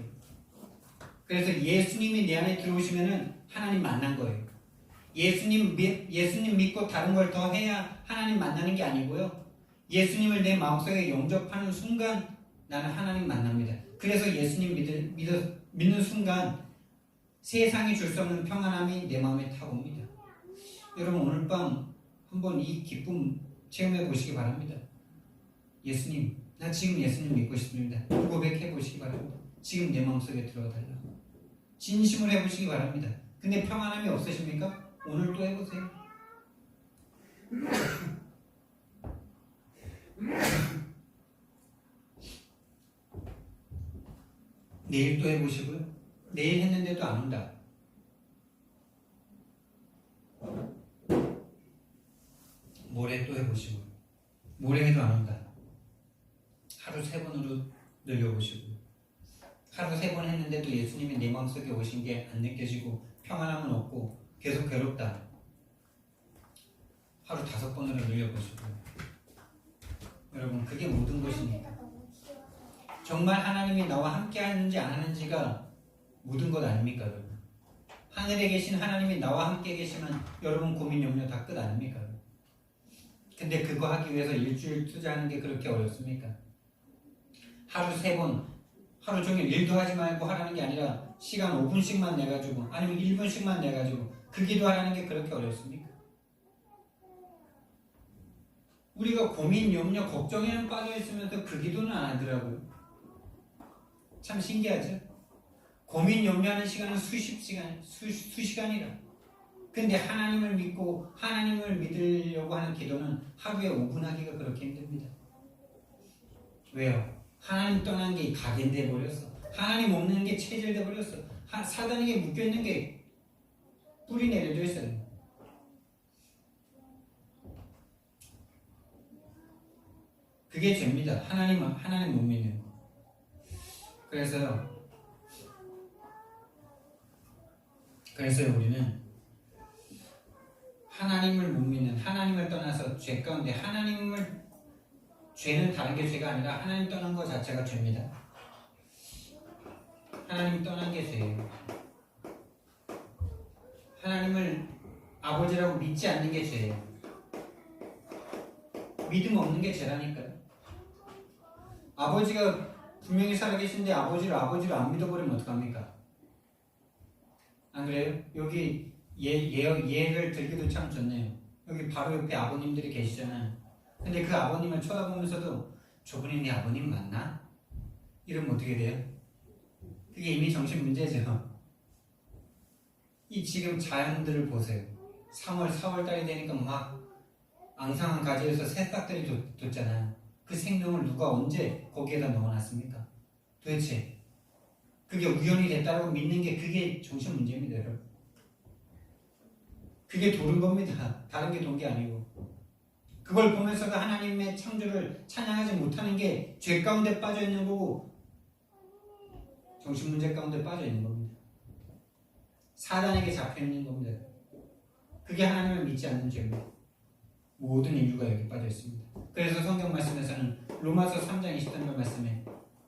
그래서 예수님이 내 안에 들어오시면은 하나님 만난 거예요. 예수님 믿고 다른 걸 더 해야 하나님 만나는 게 아니고요. 예수님을 내 마음속에 영접하는 순간 나는 하나님 만납니다. 그래서 예수님 믿는 순간 세상이 줄 수 없는 평안함이 내 마음에 타옵니다. 여러분 오늘 밤 한번 이 기쁨 체험해 보시기 바랍니다. 예수님, 나 지금 예수님 믿고 싶습니다. 고백해 보시기 바랍니다. 지금 내 마음속에 들어달라고. 진심으로 해보시기 바랍니다. 근데 평안함이 없으십니까? 오늘 또 해보세요. 내일 또 해보시고요. 내일 했는데도 안 온다. 모레 또 해보시고 모레 해도 안 온다. 하루 3번으로 늘려보시고 하루 3번 했는데도 예수님이 내 마음속에 오신 게 안 느껴지고 평안함은 없고 계속 괴롭다. 하루 5번으로 늘려보시고 여러분 그게 모든 것이니까 정말 하나님이 나와 함께 하는지 안 하는지가 모든 것 아닙니까 여러분? 하늘에 계신 하나님이 나와 함께 계시면 여러분 고민 염려 다 끝 아닙니까? 근데 그거 하기 위해서 일주일 투자하는 게 그렇게 어렵습니까? 하루 3번 하루 종일 일도 하지 말고 하라는 게 아니라 시간 5분씩만 내가지고 아니면 1분씩만 내가지고 그 기도하라는 게 그렇게 어렵습니까? 우리가 고민, 염려, 걱정에는 빠져있으면서 그 기도는 안 하더라고요. 참 신기하죠? 고민, 염려하는 시간은 수시간이라. 근데 하나님을 믿고 하나님을 믿으려고 하는 기도는 하루에 5분 하기가 그렇게 힘듭니다. 왜요? 하나님 떠난 게 각인돼 버렸어. 하나님 없는 게 체질돼 버렸어. 사단에게 묶여있는 게 뿌리 내려져 있어요. 그게 죄입니다. 하나님 못 믿는 거. 그래서 우리는 하나님을 못 믿는, 하나님을 떠나서 죄 가운데 죄는 다른 게 죄가 아니라 하나님 떠난 것 자체가 죄입니다. 하나님 떠난 게 죄예요. 하나님을 아버지라고 믿지 않는 게 죄예요. 믿음 없는 게 죄라니까요. 아버지가 분명히 살아계신데 아버지를 안 믿어버리면 어떡합니까? 안 그래요? 여기 예를 들기도 참 좋네요. 여기 바로 옆에 아버님들이 계시잖아요. 근데 그 아버님을 쳐다보면서도 저분이 네 아버님 맞나? 이러면 어떻게 돼요? 그게 이미 정신 문제죠. 이 지금 자연들을 보세요. 3월, 4월 달이 되니까 막 앙상한 가지에서 새싹들이 돋잖아요. 그 생명을 누가 언제 거기에다 넣어놨습니까? 도대체 그게 우연이 됐다고 믿는 게 그게 정신 문제입니다, 여러분. 그게 도른 겁니다. 다른 게 도른 게 아니고. 그걸 보면서도 하나님의 창조를 찬양하지 못하는 게 죄 가운데 빠져 있는 거고 정신 문제 가운데 빠져 있는 겁니다. 사단에게 잡혀 있는 겁니다. 그게 하나님을 믿지 않는 죄입니다. 모든 인류가 여기 빠져 있습니다. 그래서 성경 말씀에서는 로마서 3장 20절 말씀에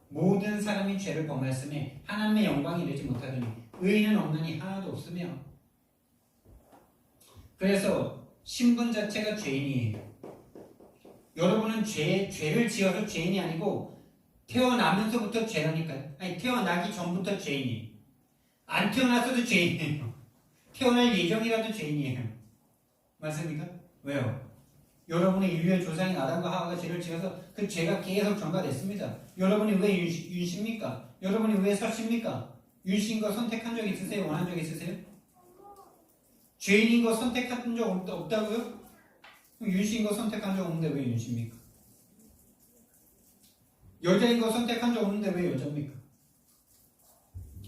모든 사람이 죄를 범하였으며 하나님의 영광이 이르지 못하더니 의인은 없느니 하나도 없으며. 그래서 신분 자체가 죄인이에요. 여러분은 죄를 지어서 죄인이 아니고 태어나면서부터 죄라니까요. 아니 태어나기 전부터 죄인이에요. 안 태어났어도 죄인이에요. 태어날 예정이라도 죄인이에요. 맞습니까? 왜요? 여러분의 인류의 조상인 아담과 하와가 죄를 지어서 그 죄가 계속 전가됐습니다. 여러분이 왜 윤씨입니까? 여러분이 왜 서씨입니까? 윤씨인 거 선택한 적 있으세요? 원한 적 있으세요? 죄인인 거 선택한 적 없다고요? 윤씨인 거 선택한 적 없는데 왜 윤씨입니까? 여자인 거 선택한 적 없는데 왜 여자입니까?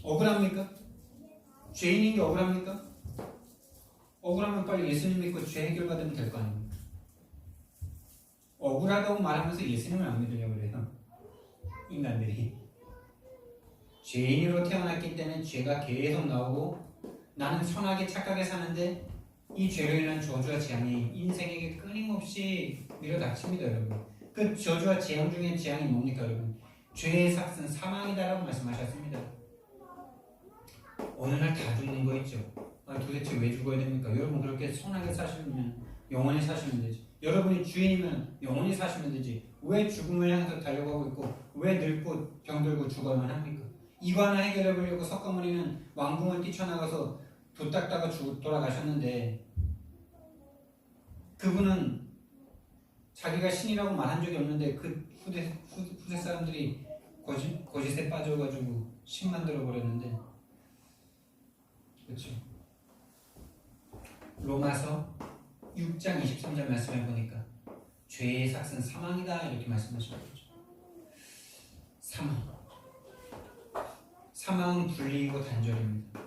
억울합니까? 죄인인 게 억울합니까? 억울하면 빨리 예수님 믿고 죄 해결받으면 될 거 아닙니까? 억울하다고 말하면서 예수님을 안 믿으려고 그래요. 인간들이. 죄인으로 태어났기 때문에 죄가 계속 나오고 나는 선하게 착하게 사는데 이 죄로 인한 저주와 재앙이 인생에게 끊임없이 밀어닥칩니다, 여러분. 그 저주와 재앙 중에 재앙이 뭡니까, 여러분? 죄의 삭은 사망이다라고 말씀하셨습니다. 어느 날 다 죽는 거 있죠. 도대체 왜 죽어야 됩니까? 여러분 그렇게 선하게 사시면 영원히 사시면 되지. 여러분이 주인이면 영원히 사시면 되지. 왜 죽음을 향해서 달려가고 있고 왜 늙고 병들고 죽어야만 합니까? 이거 하나 해결해 보려고 석가모니는 왕궁을 뛰쳐나가서 도 닦다가 돌아가셨는데 그분은 자기가 신이라고 말한 적이 없는데 그 후대 사람들이 거짓에 빠져가지고 신 만들어 버렸는데, 그렇죠? 로마서 6장 23절 말씀해 보니까 죄의 삭은 사망이다 이렇게 말씀하시는 거죠. 사망은 분리이고 단절입니다.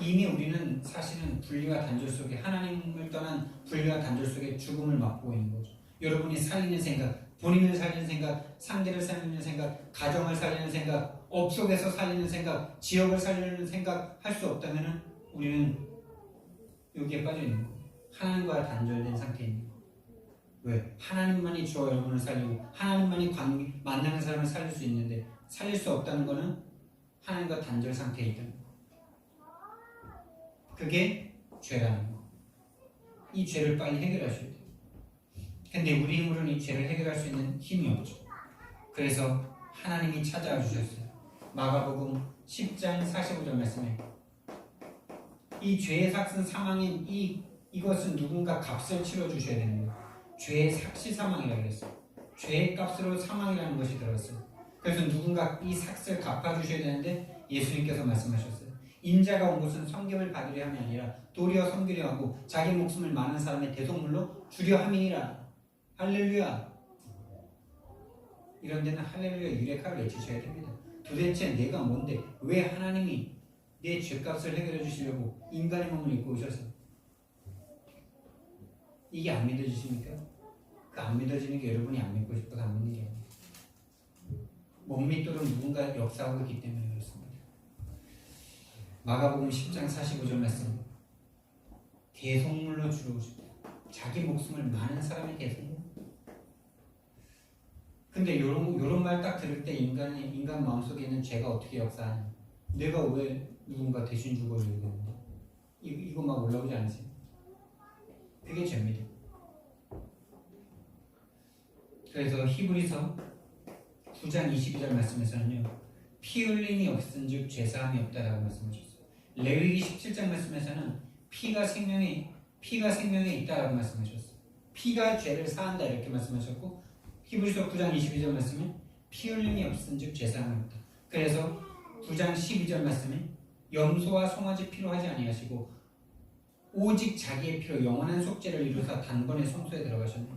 이미 우리는 사실은 분리와 단절 속에, 하나님을 떠난 분리와 단절 속에 죽음을 맛보고 있는 거죠. 여러분이 살리는 생각, 본인을 살리는 생각, 상대를 살리는 생각, 가정을 살리는 생각, 업 속에서 살리는 생각, 지역을 살리는 생각 할 수 없다면 우리는 여기에 빠져 있는 거예요. 하나님과 단절된 상태에 있는 거예요. 왜? 하나님만이 저와 여러분을 살리고 하나님만이 만나는 사람을 살릴 수 있는데 살릴 수 없다는 것은 하나님과 단절 상태에 있다는 거예요. 그게 죄라는 거. 이 죄를 빨리 해결하셔야 돼요. 근데 우리 힘으로는 이 죄를 해결할 수 있는 힘이 없죠. 그래서 하나님이 찾아와 주셨어요. 마가복음 10장 45절 말씀에 이 죄의 삭은 사망인 이것은 누군가 값을 치러 주셔야 되는 거예요. 죄의 삭시 사망이라고 그랬어요. 죄의 값으로 사망이라는 것이 들어갔어요. 그래서 누군가 이 삭을 갚아주셔야 되는데 예수님께서 말씀하셨어요. 인자가 온 것은 섬김을 받으려 함이 아니라 도리어 섬기려 하고 자기 목숨을 많은 사람의 대속물로 주려 함이니라. 할렐루야. 이런 데는 할렐루야 유레카를 외치셔야 됩니다. 도대체 내가 뭔데 왜 하나님이 내 죄값을 해결해 주시려고 인간의 몸을 입고 오셔서, 이게 안 믿어지십니까? 그 안 믿어지는 게 여러분이 안 믿고 싶어서 안 믿는 게 아니에요. 못 믿도록 누군가 역사하고 있기 때문에 그렇습니다. 마가복음 10장 45절 말씀, 대속물로 주러 오십니다. 자기 목숨을 많은 사람의 대속물. 근데 요런 말 딱 들을 때 인간 마음속에 있는 죄가 어떻게 역사하냐? 내가 왜 누군가 대신 죽어야 되는데? 이거 막 올라오지 않으세요? 그게 죄입니다. 그래서 히브리서 9장 22절 말씀에서는요, 피 흘림이 없은즉 죄사함이 없다라고 말씀하셨어요. 레위기 17장 말씀에서는 피가 생명에 있다라고 말씀하셨어요. 피가 죄를 사한다 이렇게 말씀하셨고, 히브리서 9장 22절 말씀에 피 흘림이 없은즉 죄사함이 없다. 그래서 9장 12절 말씀에 염소와 송아지 피로 하지 아니하시고 오직 자기의 피로 영원한 속죄를 이루사 단번에 성소에 들어가셨습니다.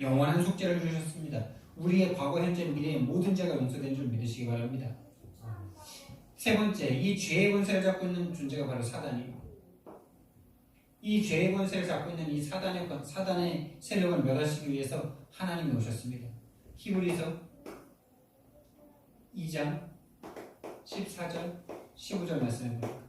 영원한 속죄를 주셨습니다. 우리의 과거, 현재, 미래의 모든 죄가 용서된 줄 믿으시기 바랍니다. 세 번째, 이 죄의 권세를 잡고 있는 존재가 바로 사단이에요. 이 죄의 권세를 잡고 있는 이 사단의 세력을 멸하시기 위해서 하나님이 오셨습니다. 히브리서 2장 14절 15절 말씀해 보니까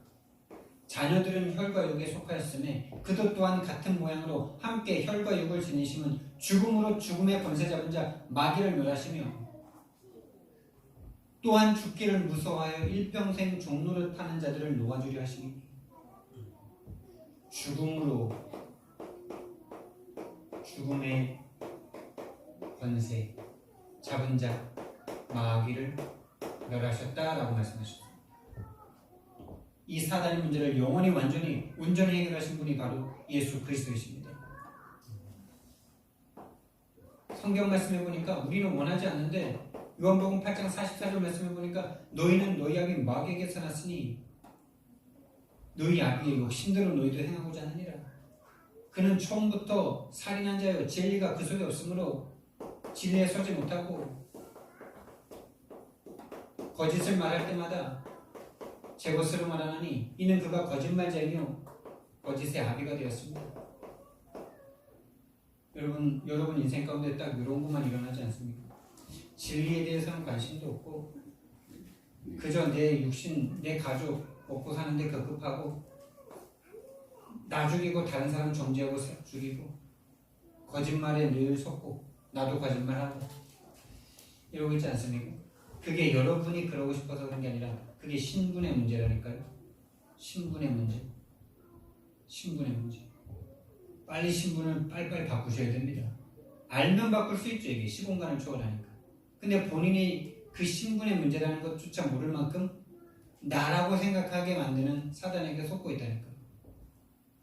자녀들은 혈과 육에 속하였음에 그도 또한 같은 모양으로 함께 혈과 육을 지니심은 죽음으로 죽음의 권세 잡은 자 마귀를 멸하시며 또한 죽기를 무서워하여 일평생 종노릇 하는 자들을 놓아주려 하시니 죽음으로 죽음의 권세 잡은 자 마귀를 멸하셨다라고 말씀하셨습니다. 이 사단의 문제를 영원히 온전히 해결하신 분이 바로 예수 그리스도이십니다. 성경 말씀해 보니까 우리는 원하지 않는데 요한복음 8장 44절 말씀해 보니까 너희는 너희 아비 마귀에게서 났으니 너희 아비의 욕심대로 너희도 행하고자 하느니라. 그는 처음부터 살인한 자여 진리가 그 속에 없으므로 진리에 서지 못하고 거짓을 말할 때마다 제 것으로 말하나니 이는 그가 거짓말쟁이요 거짓의 아비가 되었습니다. 여러분 인생 가운데 딱 이런 것만 일어나지 않습니까? 진리에 대해서는 관심도 없고 그저 내 육신, 내 가족 먹고 사는데 급급하고 나 죽이고 다른 사람 정죄하고 죽이고 거짓말에 늘 속고 나도 거짓말하고 이러고 있지 않습니까? 그게 여러분이 그러고 싶어서 그런 게 아니라 그게 신분의 문제라니까요. 신분의 문제. 신분의 문제. 빨리 신분을 빨리빨리 바꾸셔야 됩니다. 알면 바꿀 수 있죠. 이게 시공간을 초월하니까. 근데 본인이 그 신분의 문제라는 것조차 모를 만큼 나라고 생각하게 만드는 사단에게 속고 있다니까.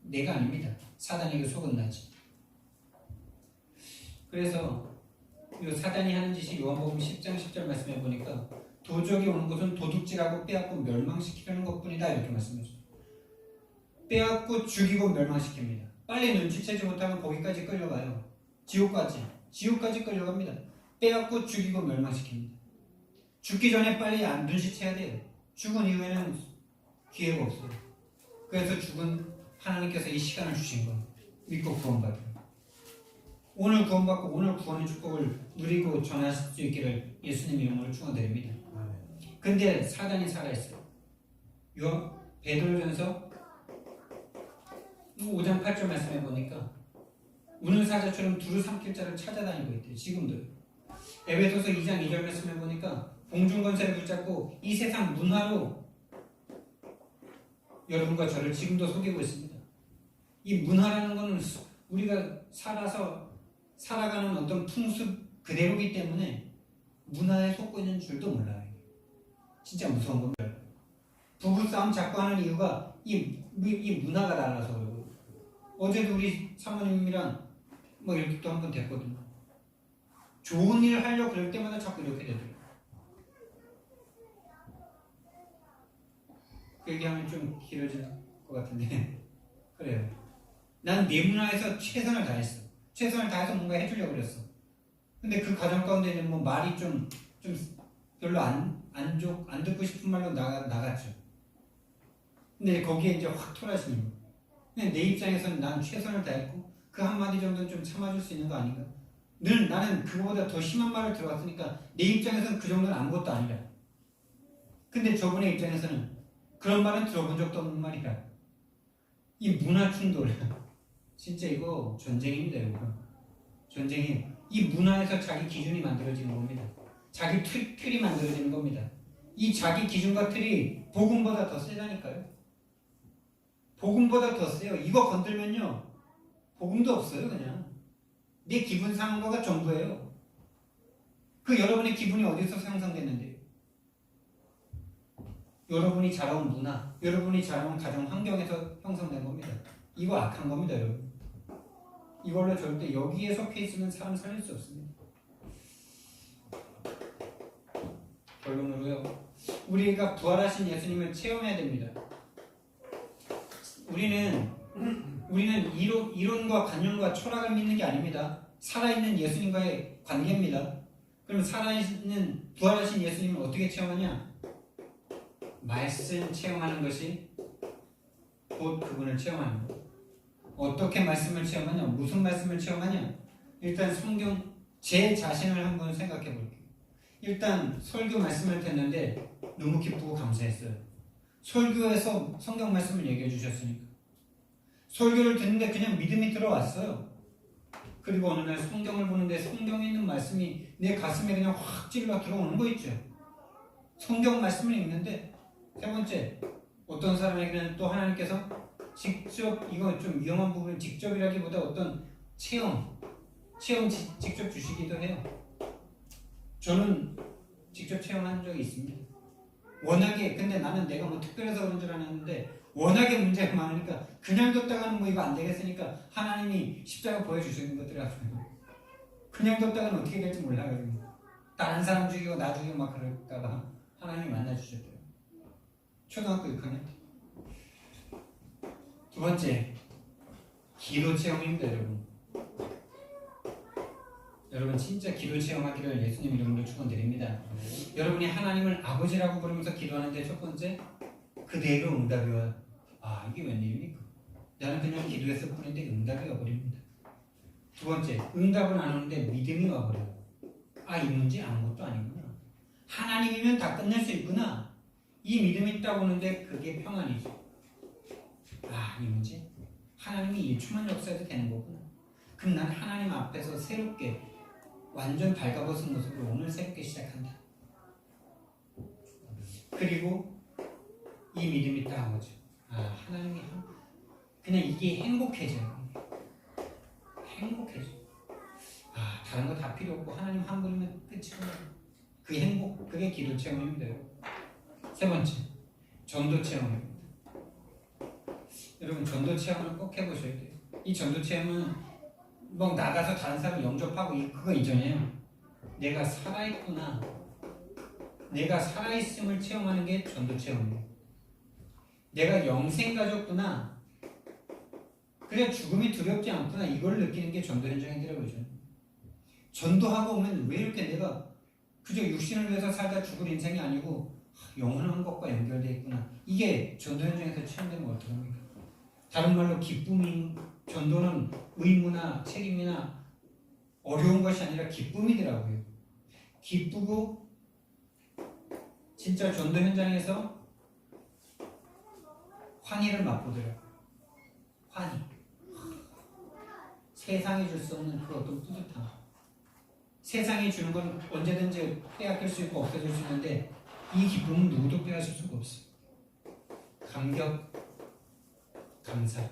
내가 아닙니다. 사단에게 속은 나지. 그래서 이 사단이 하는 짓이 요한복음 10장 10절 말씀해 보니까 도적이 오는 것은 도둑질하고 빼앗고 멸망시키려는 것뿐이다 이렇게 말씀하셨어요. 빼앗고 죽이고 멸망시킵니다. 빨리 눈치채지 못하면 거기까지 끌려가요. 지옥까지 끌려갑니다. 빼앗고 죽이고 멸망시킵니다. 죽기 전에 빨리 안 눈치채야 돼요. 죽은 이후에는 기회가 없어요. 그래서 죽은 하나님께서 이 시간을 주신 거예요. 믿고 구원받아요. 오늘 구원받고 오늘 구원의 축복을 누리고 전하실 수 있기를 예수님 이름으로 축원드립니다. 근데 사단이 살아있어요. 베드로전서 5장 8절 말씀해 보니까 우는 사자처럼 두루 삼킬 자를 찾아다니고 있대요. 지금도. 에베소서 2장 2절 말씀해 보니까 공중권세를 붙잡고 이 세상 문화로 여러분과 저를 지금도 속이고 있습니다. 이 문화라는 것은 우리가 살아가는 어떤 풍습 그대로기 때문에 문화에 속고 있는 줄도 몰라요. 진짜 무서운 겁니다. 부부싸움 자꾸 하는 이유가 이 문화가 달라서 그러고. 어제도 우리 사모님이랑 이렇게 또 한 번 됐거든요. 좋은 일을 하려고 그럴 때마다 자꾸 이렇게 되더라고요. 그 얘기하면 좀 길어질 것 같은데 그래요. 난 내 문화에서 최선을 다했어. 최선을 다해서 뭔가 해주려고 그랬어. 근데 그 과정 가운데는 말이 좀 별로 안 듣고 싶은 말로 나갔죠. 근데 거기에 이제 확 토라지는 거예요. 근데 내 입장에서는 난 최선을 다했고 그 한마디 정도는 좀 참아줄 수 있는 거 아닌가? 나는 그거보다 더 심한 말을 들어왔으니까 내 입장에서는 그 정도는 아무것도 아니라. 근데 저분의 입장에서는 그런 말은 들어본 적도 없는 말이야. 이 문화 충돌. 진짜 이거 전쟁입니다, 여러분. 전쟁이 이 문화에서 자기 기준이 만들어지는 겁니다. 자기 틀이 만들어지는 겁니다. 이 자기 기준과 틀이 복음보다 더 세다니까요. 복음보다 더 세요. 이거 건들면요 복음도 없어요. 그냥 내 기분 상한 거가 전부예요. 그 여러분의 기분이 어디서 형성됐는데요? 여러분이 자라온 문화, 여러분이 자라온 가정 환경에서 형성된 겁니다. 이거 악한 겁니다, 여러분. 이걸로 절대 여기에 속해 있으면 사람 살릴 수 없습니다. 결론으로요, 우리가 부활하신 예수님을 체험해야 됩니다. 우리는 이론과 관념과 철학을 믿는 게 아닙니다. 살아있는 예수님과의 관계입니다. 그럼 살아있는 부활하신 예수님을 어떻게 체험하냐? 말씀 체험하는 것이 곧 그분을 체험하는 것. 어떻게 말씀을 체험하냐? 무슨 말씀을 체험하냐? 일단 성경, 제 자신을 한번 생각해 볼게요. 일단 설교 말씀을 듣는데 너무 기쁘고 감사했어요. 설교에서 성경 말씀을 얘기해 주셨으니까. 설교를 듣는데 그냥 믿음이 들어왔어요. 그리고 어느 날 성경을 보는데 성경에 있는 말씀이 내 가슴에 그냥 확 찔러 들어오는 거 있죠. 성경 말씀을 읽는데, 세 번째, 어떤 사람에게는 또 하나님께서 직접, 이거 좀 위험한 부분, 직접이라기보다 어떤 체험 직접 주시기도 해요. 저는 직접 체험한 적이 있습니다. 워낙에, 근데 나는 내가 특별해서 그런 줄 알았는데 워낙에 문제가 많으니까 그냥 뒀다가는 이거 안 되겠으니까 하나님이 십자가 보여주시는 것들이라고요. 그냥 뒀다가는 어떻게 될지 몰라요. 다른 사람 죽이고 나 죽이고 막 그럴까봐 하나님이 만나주셨대요. 초등학교 6학년 때. 두 번째, 기도 체험입니다, 여러분. 여러분 진짜 기도 체험하기를 예수님 이름으로 축원드립니다. 여러분이 하나님을 아버지라고 부르면서 기도하는데 첫 번째, 그대로 응답이 와요. 아, 이게 웬일입니까? 나는 그냥 기도했을 뿐인데 응답이 와버립니다. 두 번째, 응답은 안 오는데 믿음이 와버려요. 아, 이 문제 아무것도 아니구나. 하나님이면 다 끝낼 수 있구나. 이 믿음이 있다고 보는데 그게 평안이죠. 이 문제? 하나님이 1초만 역사해도 되는 거구나. 그럼 난 하나님 앞에서 새롭게 완전 발가벗은 모습으로 오늘 새롭게 시작한다. 그리고 이 믿음이 있다는 거죠. 하나님이 그냥 이게 행복해져요. 행복해져. 다른 거 다 필요 없고 하나님 한 분이면 끝이구나. 그 행복, 그게 기도 체험입니다. 세 번째, 전도 체험입니다. 여러분 전도 체험을 꼭 해보셔야 돼요. 이 전도 체험은 뭐 나가서 다른 사람 영접하고 그거 이전이에요. 내가 살아있구나. 내가 살아있음을 체험하는 게 전도 체험이에요. 내가 영생 가졌구나. 그래 죽음이 두렵지 않구나. 이걸 느끼는 게 전도 현장이더라고요. 전도하고 오면 왜 이렇게 내가 그저 육신을 위해서 살다 죽을 인생이 아니고 영원한 것과 연결되어 있구나. 이게 전도 현장에서 체험되면 어떡합니까? 다른 말로 기쁨이, 전도는 의무나 책임이나 어려운 것이 아니라 기쁨이더라고요. 기쁘고 진짜 전도 현장에서 환희를 맛보더라고요. 환희. 세상이 줄 수 없는 그 어떤 뿌듯함. 세상이 주는 건 언제든지 빼앗길 수 있고 없어질 수 있는데 이 기쁨은 누구도 빼앗을 수가 없어요. 감격, 감사.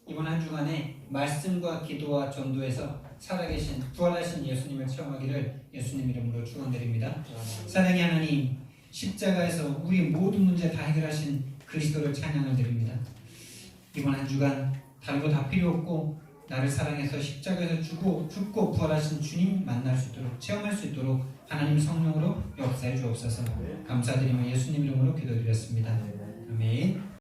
이번 한 주간에 말씀과 기도와 전도에서 살아계신 부활하신 예수님을 체험하기를 예수님 이름으로 축원드립니다. 사랑의 하나님, 십자가에서 우리 모든 문제 다 해결하신 그리스도를 찬양을 드립니다. 이번 한 주간 다른 거 다 필요 없고 나를 사랑해서 십자가에서 죽고 부활하신 주님 만날 수 있도록 체험할 수 있도록 하나님 성령으로 역사해 주옵소서. 감사드리며 예수님 이름으로 기도드렸습니다.